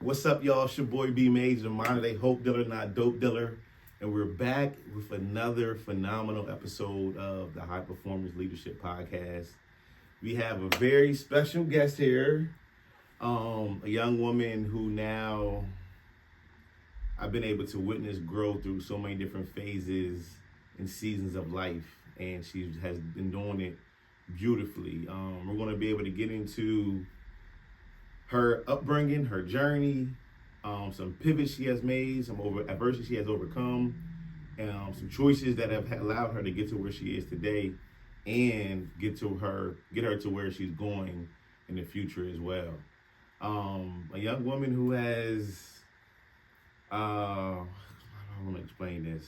What's up, y'all? It's your boy B Major, modern day hope dealer, not dope dealer. And we're back with another phenomenal episode of the High Performance Leadership Podcast. We have a very special guest here, a young woman who now I've been able to witness grow through so many different phases and seasons of life. And she has been doing it beautifully. We're going to be able to get into her upbringing, her journey, some pivots she has made, some adversity she has overcome, some choices that have allowed her to get to where she is today, and get her to where she's going in the future as well. A young woman who has, I want to explain this.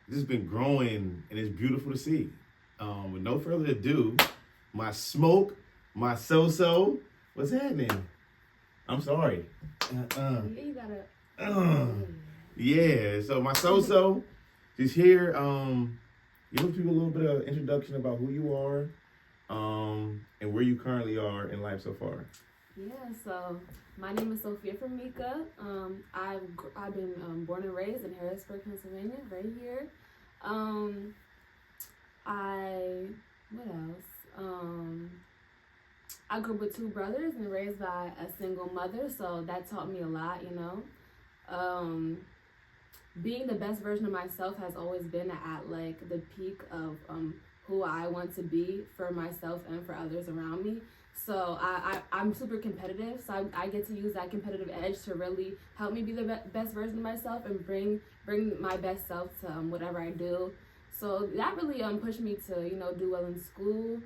This has been growing, and it's beautiful to see. With no further ado, my smoke, my so-so. What's happening? I'm sorry. Yeah, you gotta. Yeah, so my so-so is here. Give people a little bit of introduction about who you are, and where you currently are in life so far. Yeah, so my name is Sophia Formica. I've been born and raised in Harrisburg, Pennsylvania, right here. What else? I grew up with two brothers and raised by a single mother, so that taught me a lot, you know. Being the best version of myself has always been at like the peak of who I want to be for myself and for others around me. So I'm super competitive, so I get to use that competitive edge to really help me be the best version of myself and bring my best self to whatever I do. So that really pushed me to, you know, do well in school.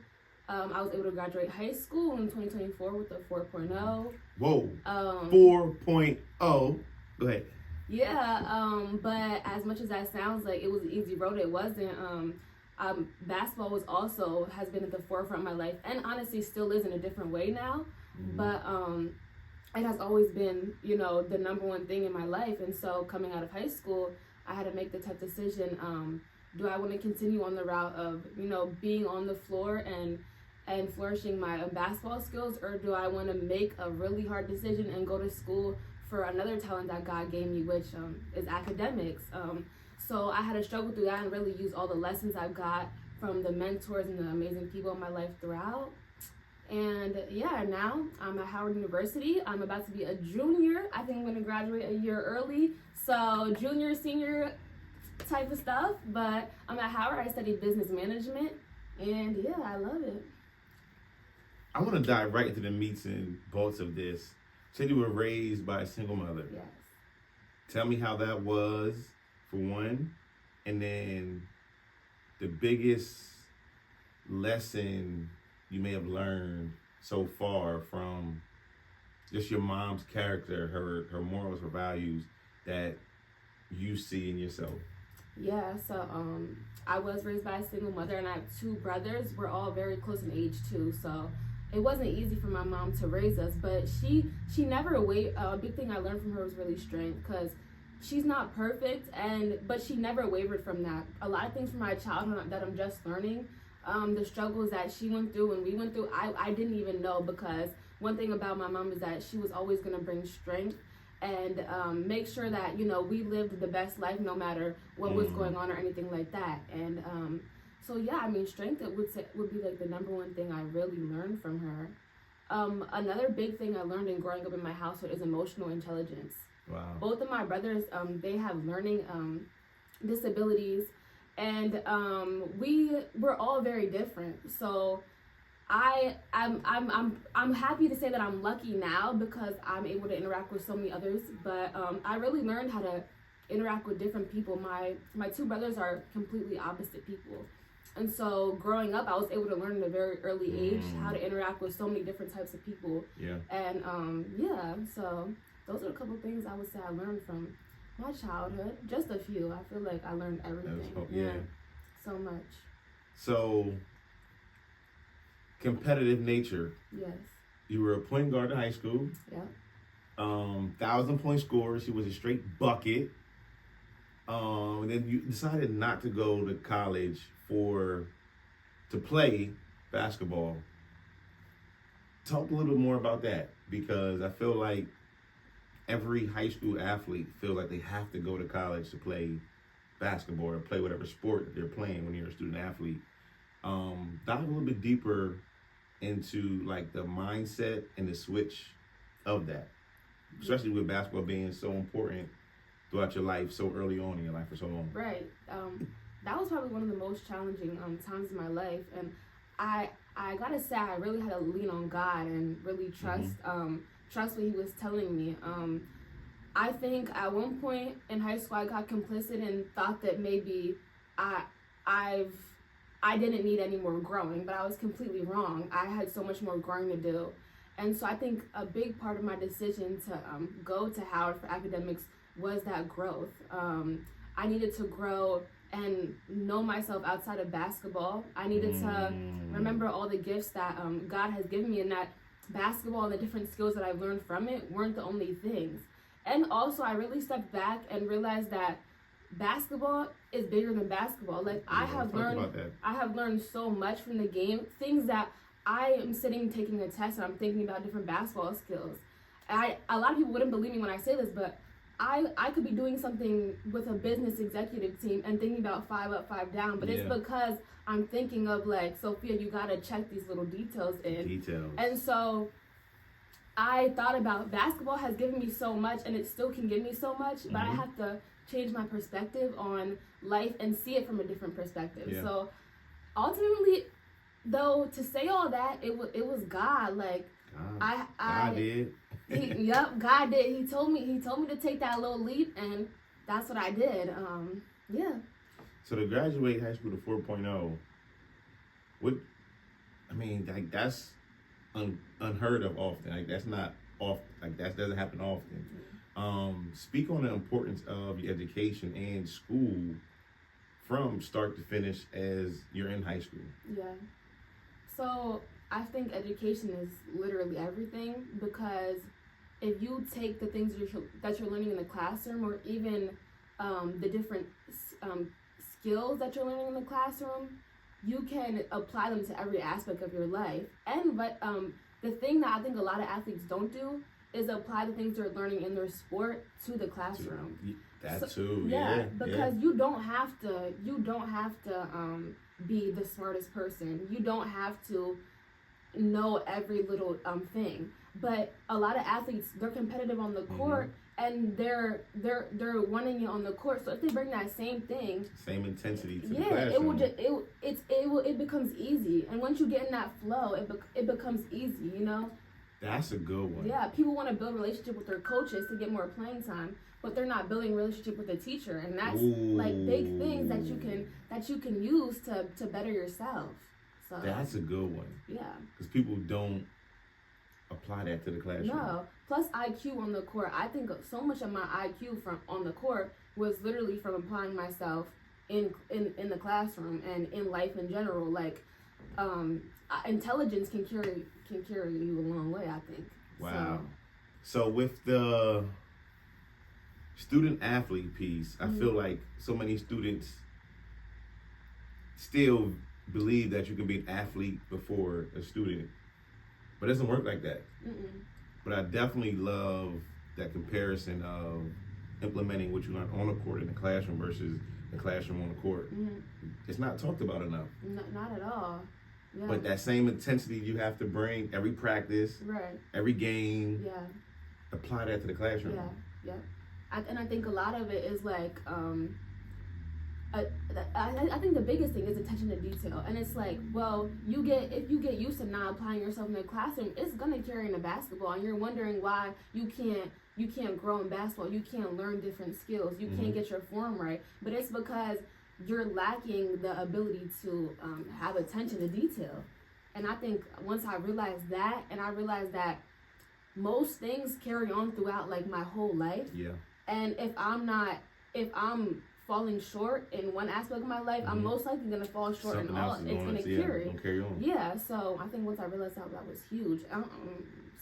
I was able to graduate high school in 2024 with a 4.0. Whoa. 4.0. Go ahead. Yeah, but as much as that sounds like it was an easy road, it wasn't. Basketball has been at the forefront of my life, and honestly still is in a different way now. Mm-hmm. But it has always been, you know, the number one thing in my life. And so coming out of high school, I had to make the tough decision. Do I want to continue on the route of, you know, being on the floor and flourishing my basketball skills, or do I want to make a really hard decision and go to school for another talent that God gave me, which is academics? So I had to struggle through that and really use all the lessons I've got from the mentors and the amazing people in my life throughout. And yeah, now I'm at Howard University. I'm about to be a junior. I think I'm going to graduate a year early. So junior, senior type of stuff. But I'm at Howard. I studied business management. And yeah, I love it. I want to dive right into the meats and bolts of this. You said you were raised by a single mother. Yes. Tell me how that was, for one, and then the biggest lesson you may have learned so far from just your mom's character, her morals, her values that you see in yourself. Yeah, so I was raised by a single mother, and I have two brothers. We're all very close in age too, so it wasn't easy for my mom to raise us, but she never wavered. A big thing I learned from her was really strength, because she's not perfect, but she never wavered from that. A lot of things from my childhood that I'm just learning, the struggles that she went through and we went through, I didn't even know, because one thing about my mom is that she was always going to bring strength and make sure that, you know, we lived the best life no matter what was going on or anything like that. And so yeah, I mean, strength would be like the number one thing I really learned from her. Another big thing I learned in growing up in my household is emotional intelligence. Wow. Both of my brothers, they have learning disabilities, and we're all very different. So I'm happy to say that I'm lucky now because I'm able to interact with so many others. But I really learned how to interact with different people. My two brothers are completely opposite people. And so growing up, I was able to learn at a very early age how to interact with so many different types of people. Yeah. And so those are a couple things I would say I learned from my childhood. Just a few. I feel like I learned everything. Yeah. So much. So, competitive nature. Yes. You were a point guard in high school. Yeah. 1,000-point scorer. She was a straight bucket. And then you decided not to go to college to play basketball. Talk a little bit more about that, because I feel like every high school athlete feels like they have to go to college to play basketball or play whatever sport that they're playing when you're a student athlete. Dive a little bit deeper into like the mindset and the switch of that, especially with basketball being so important throughout your life, so early on in your life for so long. Right. That was probably one of the most challenging times in my life, and I gotta say I really had to lean on God and really trust trust what He was telling me. I think at one point in high school I got complicit and thought that maybe I didn't need any more growing, but I was completely wrong. I had so much more growing to do. And so I think a big part of my decision to go to Howard for academics was that growth. I needed to grow and know myself outside of basketball. I needed to remember all the gifts that God has given me, and that basketball and the different skills that I've learned from it weren't the only things. And also I really stepped back and realized that basketball is bigger than basketball. Like I have learned so much from the game, things that I am sitting taking a test and I'm thinking about different basketball skills. A lot of people wouldn't believe me when I say this, but I could be doing something with a business executive team and thinking about 5 up, 5 down, but it's because I'm thinking of like, Sophia, you gotta check these little details in. And so I thought about basketball has given me so much and it still can give me so much, but I have to change my perspective on life and see it from a different perspective. So ultimately, though, to say all that, it was God. Like God did. God did. He told me to take that little leap, and that's what I did. So to graduate high school to 4.0, like that's unheard of often. Like that's not often. Like that doesn't happen often. Speak on the importance of your education and school from start to finish as you're in high school. Yeah. So I think education is literally everything, because if you take the things that you're learning in the classroom, or even the different skills that you're learning in the classroom, you can apply them to every aspect of your life. But the thing that I think a lot of athletes don't do is apply the things they're learning in their sport to the classroom. Because you don't have to be the smartest person. You don't have to know every little thing. But a lot of athletes, they're competitive on the court, and they're wanting it on the court. So if they bring that same thing, same intensity to the classroom, it becomes easy. And once you get in that flow, it becomes easy. You know. That's a good one. Yeah, people want to build a relationship with their coaches to get more playing time, but they're not building a relationship with the teacher, and that's like big things that you can use to better yourself. So that's a good one. Yeah. Because people don't apply that to the classroom. No. Plus IQ on the court. I think so much of my IQ from on the court was literally from applying myself in the classroom and in life in general. Like intelligence can carry you a long way, I think. Wow. So with the student athlete piece, I feel like so many students still believe that you can be an athlete before a student, but it doesn't work like that. But I definitely love that comparison of implementing what you learn on the court in the classroom versus the classroom on the court. It's not talked about enough. Not at all. Yeah. But that same intensity you have to bring every practice, every game, apply that to the classroom. And I think a lot of it is like, I think the biggest thing is attention to detail. And it's like, well, if you get used to not applying yourself in the classroom, it's gonna carry into basketball, and you're wondering why you can't grow in basketball, you can't learn different skills, you can't get your form right. But it's because you're lacking the ability to have attention to detail. And I think once I realized that, and I realized that most things carry on throughout like my whole life. And if I'm falling short in one aspect of my life, I'm most likely gonna fall short in all. It's gonna carry on. Yeah. So I think once I realized that was huge. I'm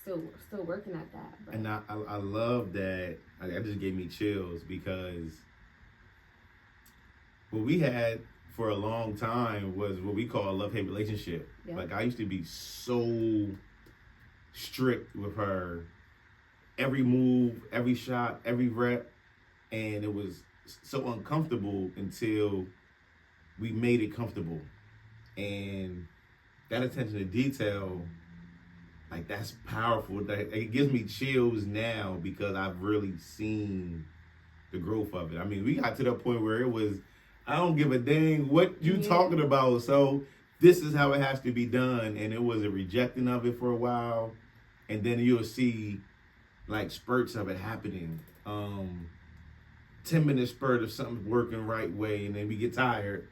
still working at that. But. And I love that. That just gave me chills, because what we had for a long time was what we call a love-hate relationship. Like I used to be so strict with her every move, every shot, every rep, and it was so uncomfortable until we made it comfortable. And that attention to detail, like, that's powerful. It gives me chills now because I've really seen the growth of it. I mean, we got to the point where it was, I don't give a dang what you talking about. So this is how it has to be done. And it was a rejecting of it for a while. And then you'll see like spurts of it happening. 10-minute spurt of something working right way, and then we get tired.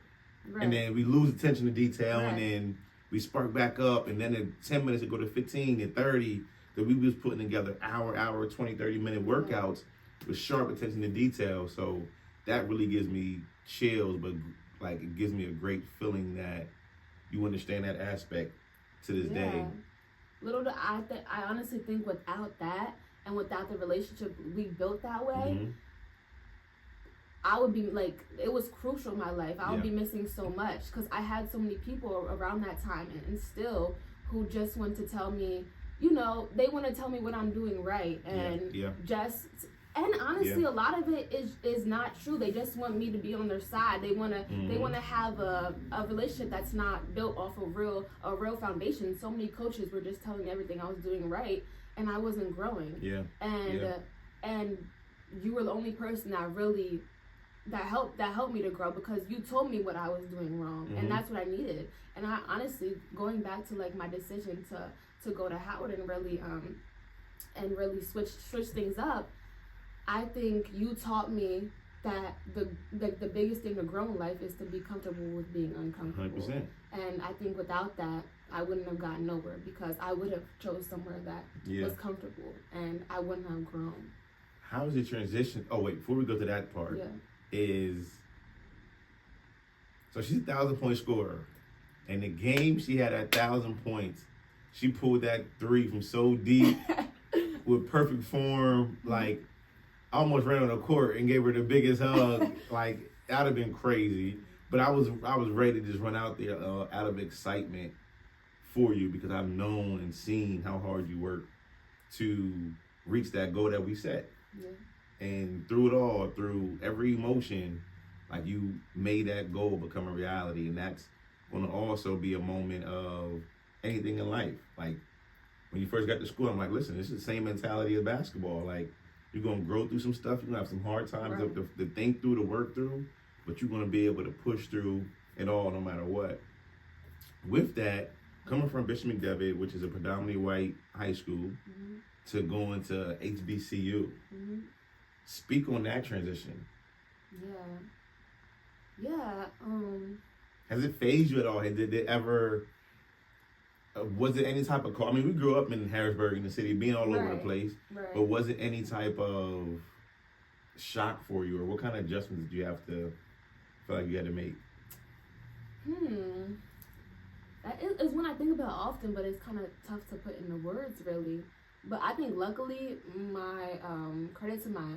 Right. And then we lose attention to detail, right. And then we spark back up, and then in 10 minutes it go to 15 and 30, that we was putting together hour, 20, 30-minute workouts with sharp attention to detail. So that really gives me chills, but like it gives me a great feeling that you understand that aspect to this day. Little do I honestly think without that and without the relationship we built that way, I would be like, it was crucial in my life. I would be missing so much because I had so many people around that time and still who just want to tell me, you know, they want to tell me what I'm doing right. And and honestly, a lot of it is not true. They just want me to be on their side. They want to have a relationship that's not built off of a real foundation. So many coaches were just telling me everything I was doing right, and I wasn't growing. And you were the only person that helped me to grow because you told me what I was doing wrong, and that's what I needed. And I honestly, going back to like my decision to go to Howard and really switch things up, I think you taught me that the biggest thing to grow in life is to be comfortable with being uncomfortable. 100%. And I think without that, I wouldn't have gotten nowhere because I would have chose somewhere that was comfortable, and I wouldn't have grown. How was the transition? Oh wait, before we go to that part, so she's a 1,000-point scorer, and the game she had at 1,000 points, she pulled that three from so deep with perfect form. Like, I almost ran on the court and gave her the biggest hug. Like, that'd have been crazy. But I was ready to just run out there out of excitement for you because I've known and seen how hard you work to reach that goal that we set. And through it all, through every emotion, like, you made that goal become a reality. And that's going to also be a moment of anything in life. Like, when you first got to school, I'm like, listen, this is the same mentality of basketball. Like, you're going to grow through some stuff. You're going to have some hard times to think through, to work through. But you're going to be able to push through it all no matter what. With that, coming from Bishop McDevitt, which is a predominantly white high school, to going to HBCU. Speak on that transition. Has it phased you at all? Did it ever, was it any type of call? I mean, we grew up in Harrisburg, in the city, being all over the place. But was it any type of shock for you, or what kind of adjustments did you have to feel like you had to make? That is one I think about often, but it's kind of tough to put into words, really. But I think luckily, my credit to my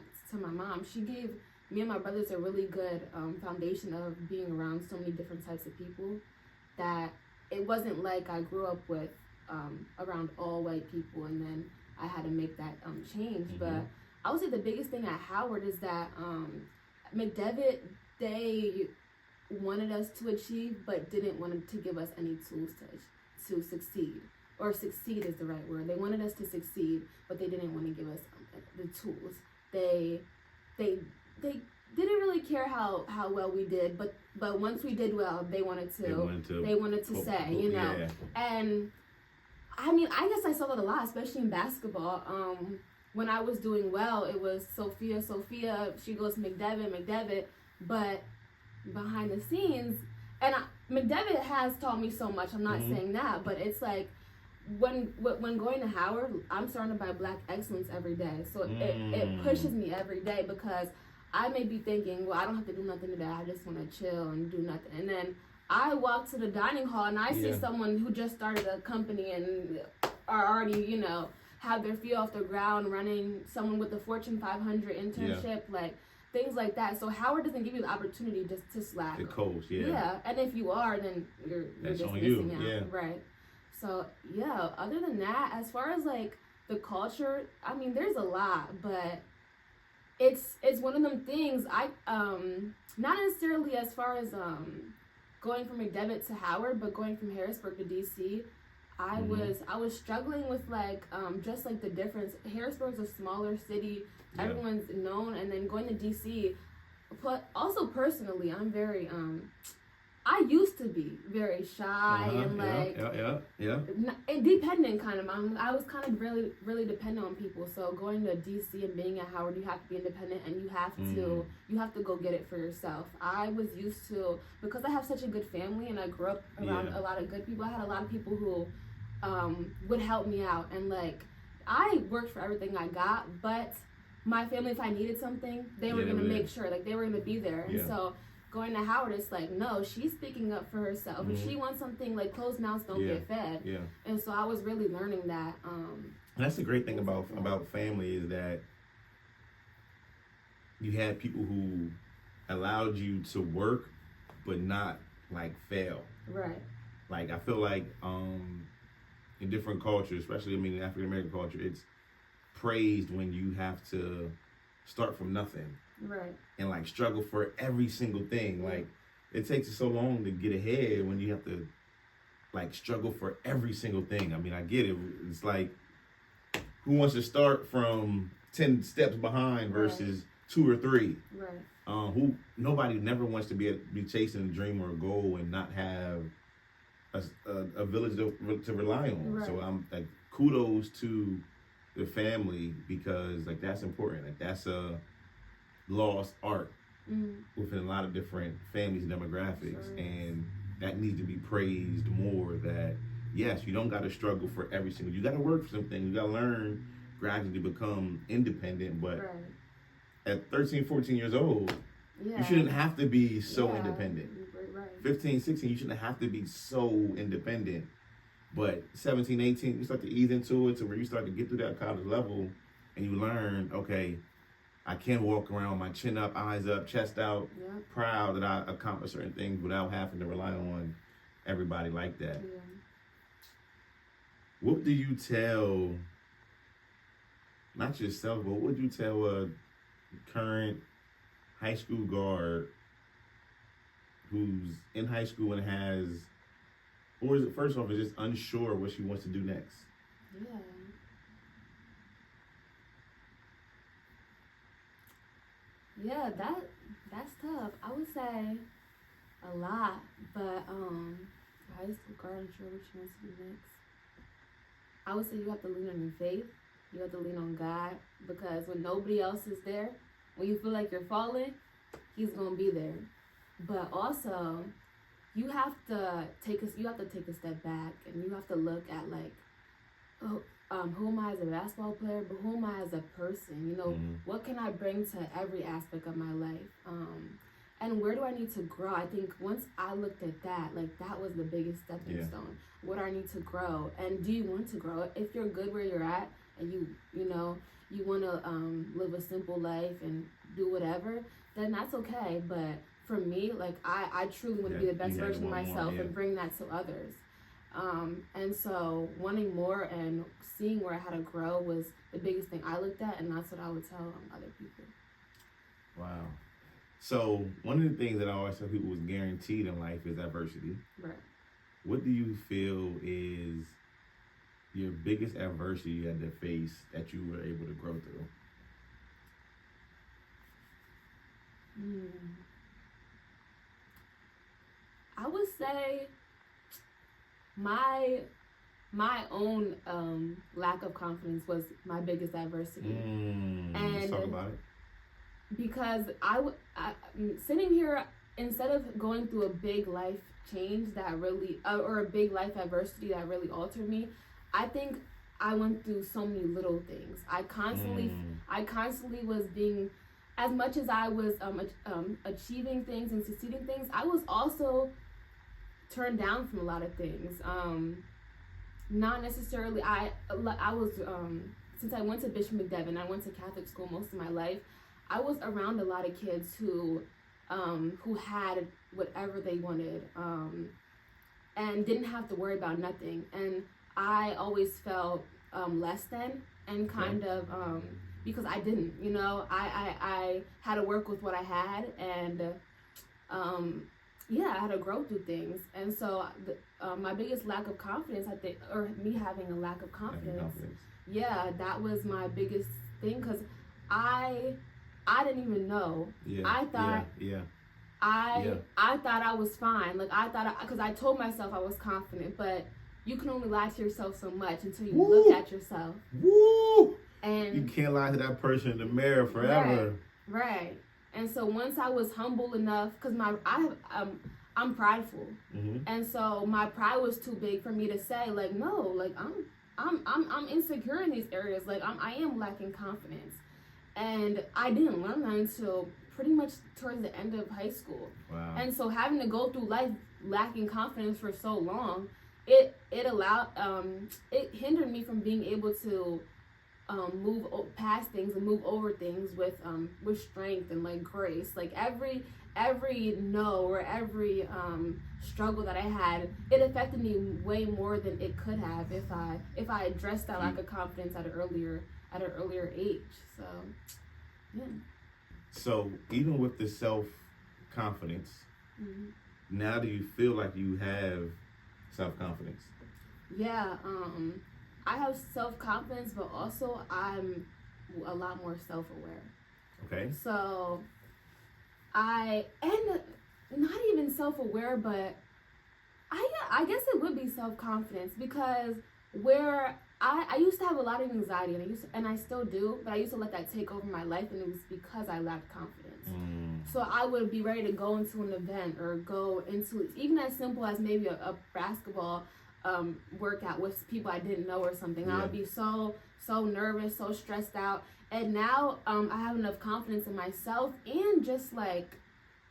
mom, she gave me and my brothers a really good foundation of being around so many different types of people, that it wasn't like I grew up with around all white people and then I had to make that change. But I would say the biggest thing at Howard is that McDevitt, they wanted us to achieve but didn't want to give us any tools to succeed. Or succeed is the right word. They wanted us to succeed, but they didn't want to give us the tools. They didn't really care how well we did, but once we did well, they wanted to say, you know. And I mean, I guess I saw that a lot, especially in basketball. When I was doing well, it was Sophia, she goes to McDevitt, but behind the scenes, and McDevitt has taught me so much. I'm not saying that, but it's like, when going to Howard, I'm surrounded by Black excellence every day. So it pushes me every day because I may be thinking, well, I don't have to do nothing today. I just want to chill and do nothing. And then I walk to the dining hall and I see someone who just started a company and are already, you know, have their feet off the ground, running, someone with a Fortune 500 internship, like things like that. So Howard doesn't give you the opportunity just to slack. To coach, and if you are, then you're just missing out. Right. So, other than that, as far as, like, the culture, I mean, there's a lot, but it's one of them things. I not necessarily as far as going from McDevitt to Howard, but going from Harrisburg to DC. I was struggling with like just like the difference. Harrisburg's a smaller city, everyone's known, and then going to DC. But also personally, I'm very I used to be very shy and like independent kind of. I was kind of really dependent on people. So going to DC and being at Howard, you have to be independent and you have to go get it for yourself. I was used to, because I have such a good family and I grew up around a lot of good people. I had a lot of people who would help me out, and like I worked for everything I got, but my family, if I needed something, they were gonna make sure, like they were gonna be there. And so going to Howard, it's like, no, she's speaking up for herself. If she wants something, like closed mouths don't get fed. And so I was really learning that. And that's the great thing about family, is that you had people who allowed you to work, but not like fail. Right. Like I feel like in different cultures, especially in African American culture, it's praised when you have to start from nothing. Right. And like struggle for every single thing. Like it takes you so long to get ahead when you have to like struggle for every single thing. I mean, I get it. It's like, who wants to start from 10 steps behind versus 2 or 3? Right. Nobody never wants to be chasing a dream or a goal and not have a village to rely on. Right. So I'm like, kudos to the family, because like that's important. Like that's a lost art within a lot of different families and demographics, and that needs to be praised more. That yes, you don't got to struggle for every single. You got to work for something. You got to learn gradually to become independent. But at 13, 14 years old, you shouldn't have to be so independent. Right. 15, 16, you shouldn't have to be so independent. But 17, 18, you start to ease into it to where you start to get through that college level, and you learn, okay, I can walk around with my chin up, eyes up, chest out, proud that I accomplished certain things without having to rely on everybody like that. Yeah. What do you tell, not yourself, but what would you tell a current high school guard who's in high school and has, or is it first off, is just unsure what she wants to do next? Yeah, that's tough. I would say a lot, but high school guard, unsure what she wants to do next. I would say you have to lean on your faith. You have to lean on God, because when nobody else is there, when you feel like you're falling, He's gonna be there. But also, you have to take a step back, and you have to look at like, who am I as a basketball player, but who am I as a person? You know, what can I bring to every aspect of my life? And where do I need to grow? I think once I looked at that, like that was the biggest stepping stone. What do I need to grow? And do you want to grow? If you're good where you're at, and you know, you want to live a simple life and do whatever, then that's okay. But for me, like I truly want to be the best version of myself and bring that to others. And so wanting more and seeing where I had to grow was the biggest thing I looked at, and that's what I would tell other people. Wow. So one of the things that I always tell people was guaranteed in life is adversity. Right. What do you feel is your biggest adversity you had to face that you were able to grow through? I would say my own lack of confidence was my biggest adversity. Let's talk about it. Because I sitting here, instead of going through a big life change that really, or a big life adversity that really altered me, I think I went through so many little things. I constantly was being, as much as I was achieving things and succeeding things, I was also turned down from a lot of things. Not necessarily, I was, since I went to Bishop McDevitt, I went to Catholic school most of my life, I was around a lot of kids who had whatever they wanted, and didn't have to worry about nothing. And I always felt less than, and kind of because I didn't, you know, I had to work with what I had, and I had to grow through things. And so my biggest lack of confidence, I think, or me having a lack of confidence, that was my biggest thing, because I didn't even know. I thought I thought I was fine. Like, I thought, because I told myself I was confident, but you can only lie to yourself so much until you look at yourself. And you can't lie to that person in the mirror forever. Right. And so once I was humble enough, because I'm prideful, and so my pride was too big for me to say, like, no, like, I'm insecure in these areas. Like, I am lacking confidence, and I didn't learn that until pretty much towards the end of high school. Wow. And so having to go through life lacking confidence for so long, it allowed it hindered me from being able to move past things and move over things with strength and like grace. Like every no or every struggle that I had, it affected me way more than it could have if I addressed that lack of confidence at an earlier age. So yeah. So even with the self-confidence, now do you feel like you have self-confidence? Yeah, I have self-confidence, but also I'm a lot more self-aware. Okay. So and not even self-aware, but I guess it would be self-confidence, because where I used to have a lot of anxiety, and I still do, but I used to let that take over my life, and it was because I lacked confidence. So I would be ready to go into an event or go into even as simple as maybe a basketball workout with people I didn't know or something. I would be so nervous, so stressed out. And now I have enough confidence in myself, and just like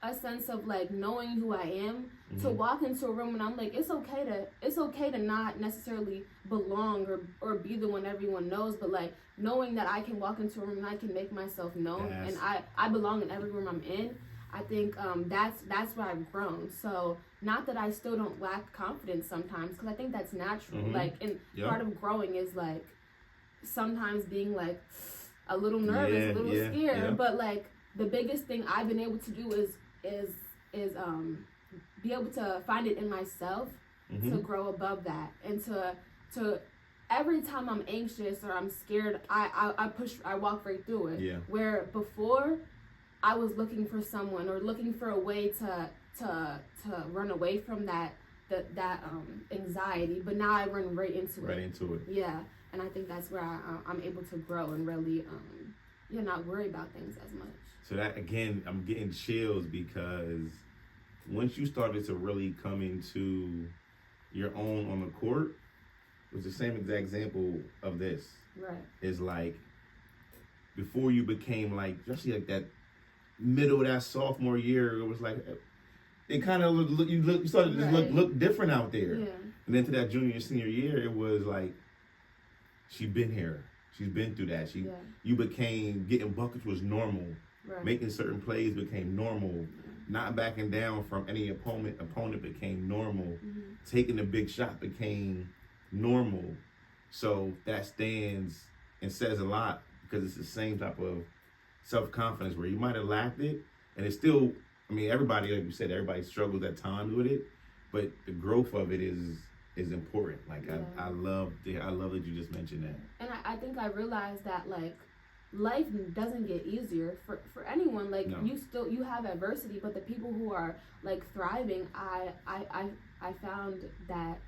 a sense of like knowing who I am, to walk into a room and I'm like, it's okay to not necessarily belong or be the one everyone knows, but like knowing that I can walk into a room and I can make myself known, and I belong in every room I'm in. I think that's where I've grown. So not that I still don't lack confidence sometimes, because I think that's natural. Like, and part of growing is like sometimes being like a little nervous, a little scared. But like the biggest thing I've been able to do is be able to find it in myself to grow above that, and to every time I'm anxious or I'm scared, I walk right through it. Yeah. Where before I was looking for someone or looking for a way to run away from that anxiety, but now I run right into it. Yeah, and I think that's where I'm able to grow and really not worry about things as much. So that, again, I'm getting chills, because once you started to really come into your own on the court, it was the same exact example of this. Right. It's like before you became like, especially like that middle of that sophomore year, it was like it kind of you started to just look different out there. Yeah. And then to that junior senior year, it was like she's been here. She's been through that. You became, getting buckets was normal. Right. Making certain plays became normal. Not backing down from any opponent became normal. Taking a big shot became normal. So that stands and says a lot, because it's the same type of self-confidence where you might have lacked it, and it's still, I mean, everybody, like you said, everybody struggles at times with it, but the growth of it is important. Like, I love that you just mentioned that. And I think I realized that, like, life doesn't get easier for anyone. Like, no. you have adversity, but the people who are like thriving, I found that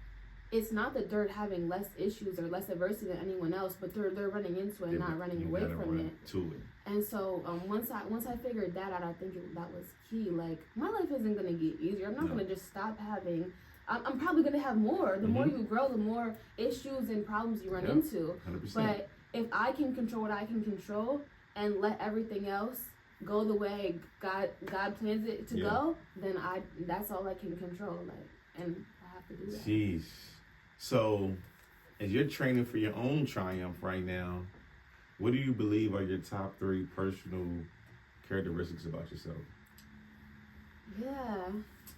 it's not that they're having less issues or less adversity than anyone else, but they're running into it and not running away from it. And so once I figured that out, I think that was key. Like, my life isn't gonna get easier. I'm not gonna just stop having. I'm probably gonna have more. The more you grow, the more issues and problems you run into. 100%. But if I can control what I can control and let everything else go the way God plans it to go, then that's all I can control. Like, and I have to do that. Jeez. So, as you're training for your own triumph right now, what do you believe are your top 3 personal characteristics about yourself? Yeah,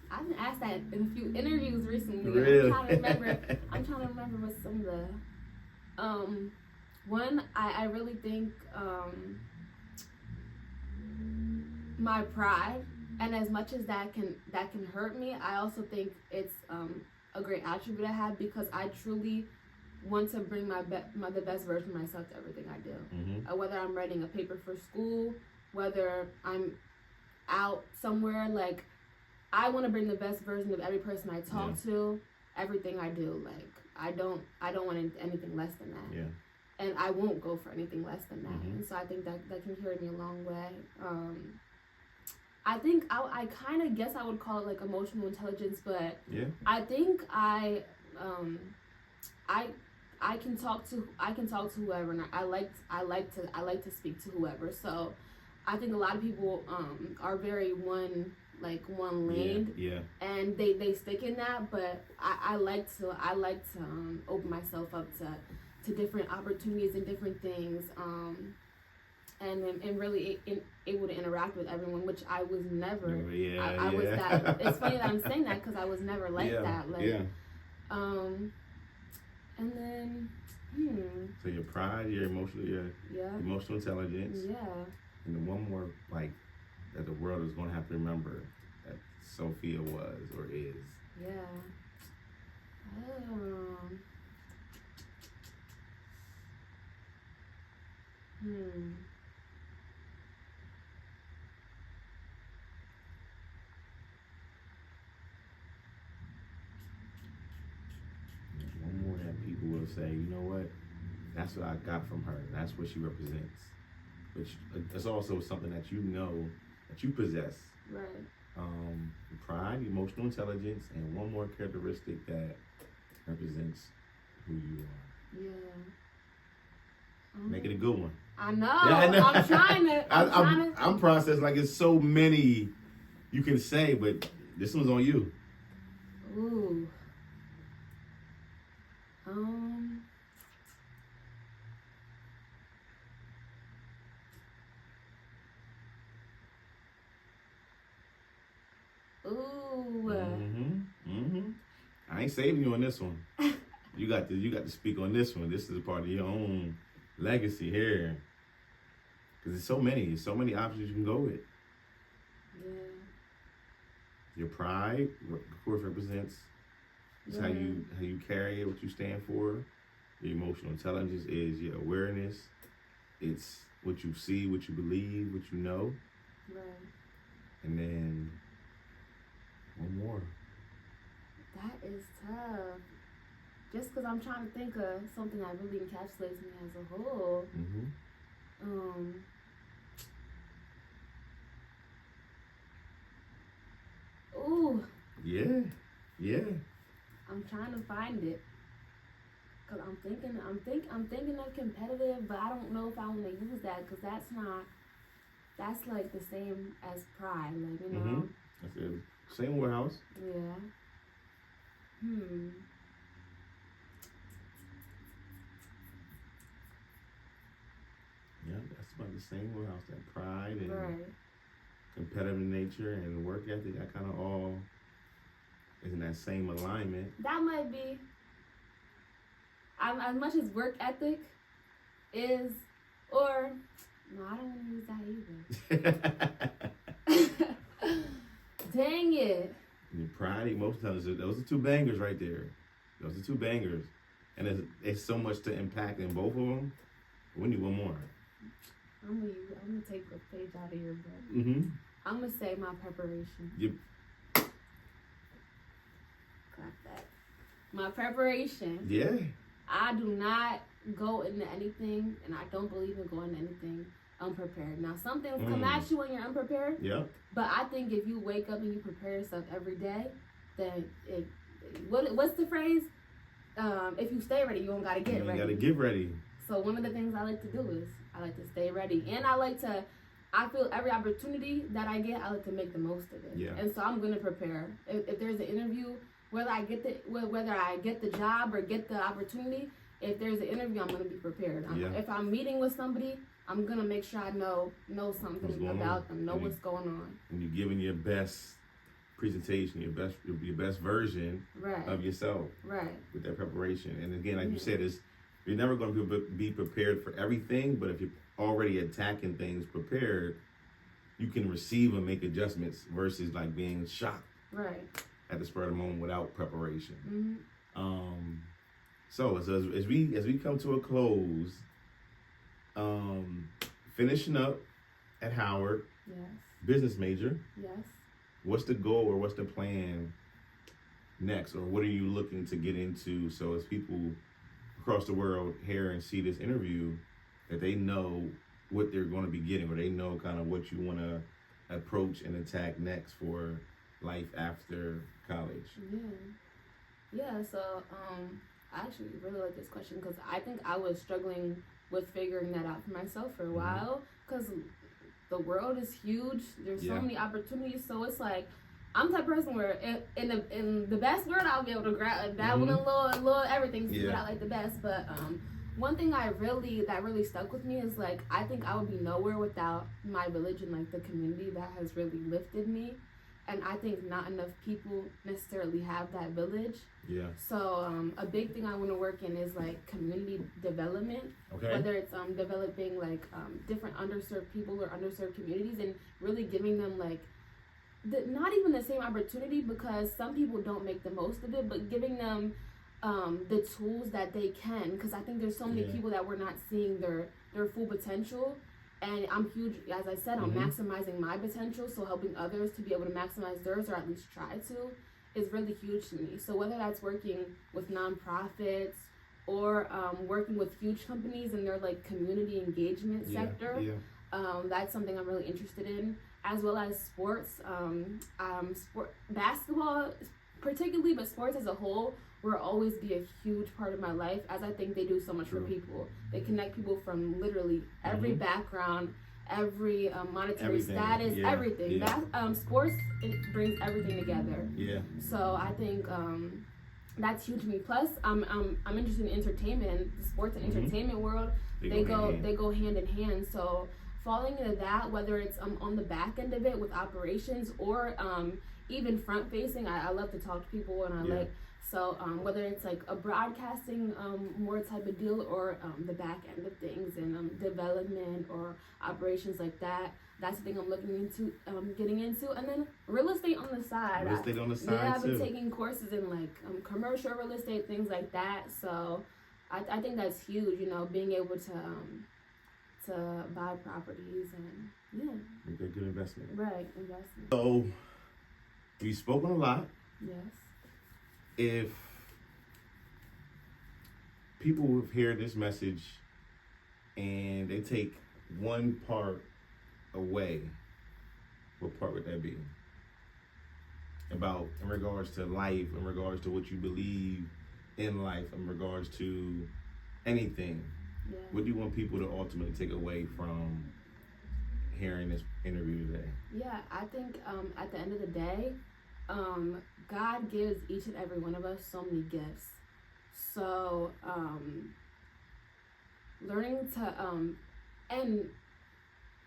I've been asked that in a few interviews recently. Really? I'm trying to remember what some of the One, I really think my pride, and as much as that can hurt me, I also think it's a great attribute I have, because I truly want to bring the best version of myself to everything I do. Mm-hmm. Whether I'm writing a paper for school, whether I'm out somewhere, like I want to bring the best version of every person I talk to, everything I do. Like I don't want anything less than that. Yeah. And I won't go for anything less than that. Mm-hmm. And so I think that can carry me a long way. I think I kind of guess I would call it like emotional intelligence, but I think I can talk to whoever, and I like to speak to whoever. So I think a lot of people are very one lane, and they stick in that. But I like to open myself up to different opportunities and different things, and really able to interact with everyone, which I was never. I was that. It's funny that I'm saying that, because I was never like that. Like, and then, So your pride, your emotional intelligence. Yeah. And then one more, like, that the world is going to have to remember that Sophia was or is. Yeah. One more that people will say, you know what? That's what I got from her. That's what she represents. Which is also something that you know that you possess. Right. Pride, emotional intelligence, and one more characteristic that represents who you are. Yeah. Make it a good one. I know. I'm trying to. I'm processing like it's so many you can say, but this one's on you. Ooh. I ain't saving you on this one. You got to speak on this one. This is a part of your own legacy here. Because there's so many options you can go with. Yeah. Your pride, of course, represents how you carry it, what you stand for. Your emotional intelligence is your awareness. It's what you see, what you believe, what you know. Right. And then one more. That is tough. Just because I'm trying to think of something that really encapsulates me as a whole. Ooh. Yeah. I'm trying to find it. Cause I'm thinking of competitive, but I don't know if I want to use that, because that's like the same as pride, like, you know. That's it. Same warehouse. Yeah. Yeah, that's about the same warehouse. That pride and competitive nature and work ethic, that kind of all is in that same alignment. That might be. As much as work ethic is, or no, I don't want to use that either. Dang it. And pride, emotional intelligence, those are two bangers right there. Those are two bangers. And there's so much to impact in both of them. We need one more. I'm gonna take a page out of your book. I'm gonna say my preparation. Got that. My preparation. Yeah. I do not go into anything, and I don't believe in going into anything unprepared. Now, some things come at you when you're unprepared. Yeah. But I think if you wake up and you prepare yourself every day, then what's the phrase? If you stay ready, you don't gotta get ready. You gotta get ready. So one of the things I like to do is I like to stay ready, and I feel every opportunity that I get, I like to make the most of it. Yeah. And so I'm gonna prepare. If there's an interview, whether I get the job or get the opportunity, if there's an interview, I'm gonna be prepared. If I'm meeting with somebody, I'm gonna make sure I know something about them, what's going on. And you're giving your best presentation, your best version of yourself. Right. With that preparation. And again, like you said, you're never going to be prepared for everything, but if you're already attacking things prepared, you can receive and make adjustments versus like being shocked Right. at the spur of the moment without preparation. Mm-hmm. So as we come to a close, finishing up at Howard, Yes. business major, Yes. what's the goal or what's the plan next, or what are you looking to get into? So as people across the world hear and see this interview, that they know what they're going to be getting, or they know kind of what you want to approach and attack next for life after college. Yeah. So I actually really like this question because I think I was struggling with figuring that out for myself for a while, because the world is huge. There's so many opportunities. So it's like, I'm the type of person where in the best word, I'll be able to grab dabble in a little everything, see what I like the best. But one thing that really stuck with me is like, I think I would be nowhere without my religion, like the community that has really lifted me. And I think not enough people necessarily have that village. Yeah. So a big thing I want to work in is like community development. Okay. Whether it's developing like different underserved people or underserved communities, and really giving them like not even the same opportunity, because some people don't make the most of it, but giving them the tools that they can, because I think there's so many people that we're not seeing their full potential. And I'm huge, as I said, on maximizing my potential, so helping others to be able to maximize theirs, or at least try to, is really huge to me. So whether that's working with nonprofits or working with huge companies in their like community engagement sector, that's something I'm really interested in, as well as sports, basketball particularly, but sports as a whole will always be a huge part of my life, as I think they do so much for people. They connect people from literally every background, every monetary status, everything. That sports, it brings everything together. Yeah. So I think that's huge to me. Plus, I'm interested in entertainment, the sports and entertainment world. They go hand in hand. So falling into that, whether it's on the back end of it with operations, or even front facing, I love to talk to people, and I like. So whether it's like a broadcasting more type of deal, or the back end of things, and development or operations like that, that's the thing I'm looking into, getting into. And then real estate on the side. Yeah, I've been taking courses in like commercial real estate, things like that. So I think that's huge, being able to buy properties and make a good investment. Right, investment. So we've spoken a lot. Yes. If people hear this message and they take one part away, what part would that be? About in regards to life, in regards to what you believe in life, in regards to anything. Yeah. What do you want people to ultimately take away from hearing this interview today? Yeah, I think at the end of the day, God gives each and every one of us so many gifts. So learning to and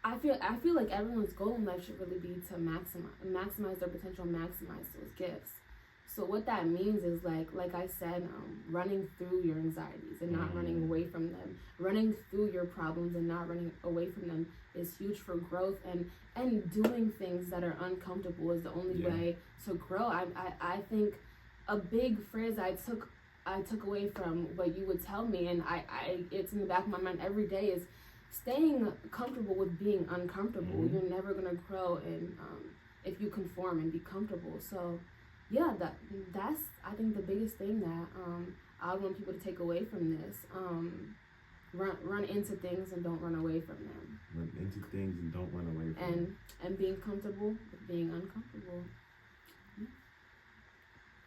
I feel like everyone's goal in life should really be to maximize their potential, maximize those gifts. So what that means is like I said, running through your anxieties and not running away from them. Running through your problems and not running away from them is huge for growth, and doing things that are uncomfortable is the only way to grow. I think a big phrase I took away from what you would tell me, and I it's in the back of my mind every day, is staying comfortable with being uncomfortable. You're never gonna grow if you conform and be comfortable. So yeah, that's I think the biggest thing that I want people to take away from this. Run into things and don't run away from them. Run into things and don't run away from them. And being comfortable with being uncomfortable.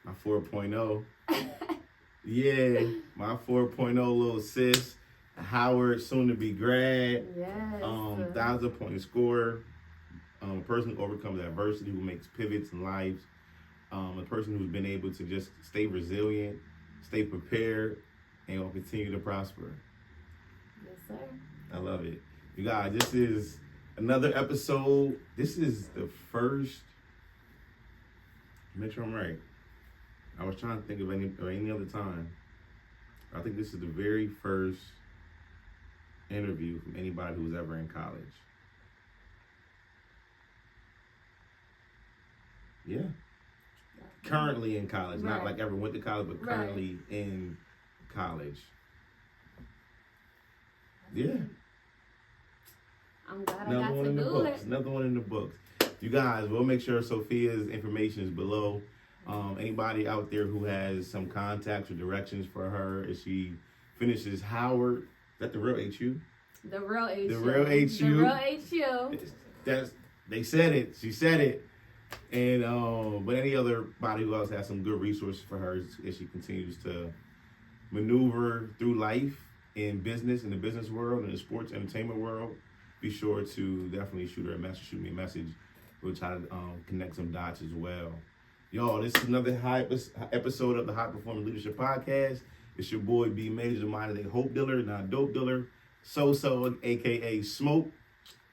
My 4.0. Yeah, my 4.0 little sis. Howard, soon to be grad. Yes. 1,000-point scorer. A person who overcomes adversity, who makes pivots in life. A person who's been able to just stay resilient, stay prepared, and will continue to prosper. Yes, sir. I love it. You guys, this is another episode. This is the first. Make sure I'm right. I was trying to think of any other time I think this is the very first interview from anybody who was ever in college. Yeah. Currently in college. Right. Not like ever went to college, but currently in college. Yeah. I'm glad Another I got one to in the do books. it. Another one in the books. You guys, we'll make sure Sophia's information is below. Anybody out there who has some contacts or directions for her as she finishes Howard. Is that the real HU? The real HU. The real HU. The real HU. They said it. She said it. And but any other body who else has some good resources for her as she continues to maneuver through life in business, in the business world, in the sports entertainment world, be sure to definitely shoot me a message. We'll try to connect some dots as well. Y'all, this is another episode of the High Performing Leadership Podcast. It's your boy B Major, minded a hope dealer, not dope dealer. So, aka Smoke.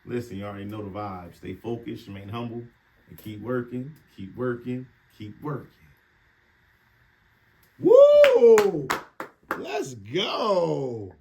Listen, you already know the vibes. Stay focused, remain humble, and keep working, keep working, keep working. Woo! Let's go!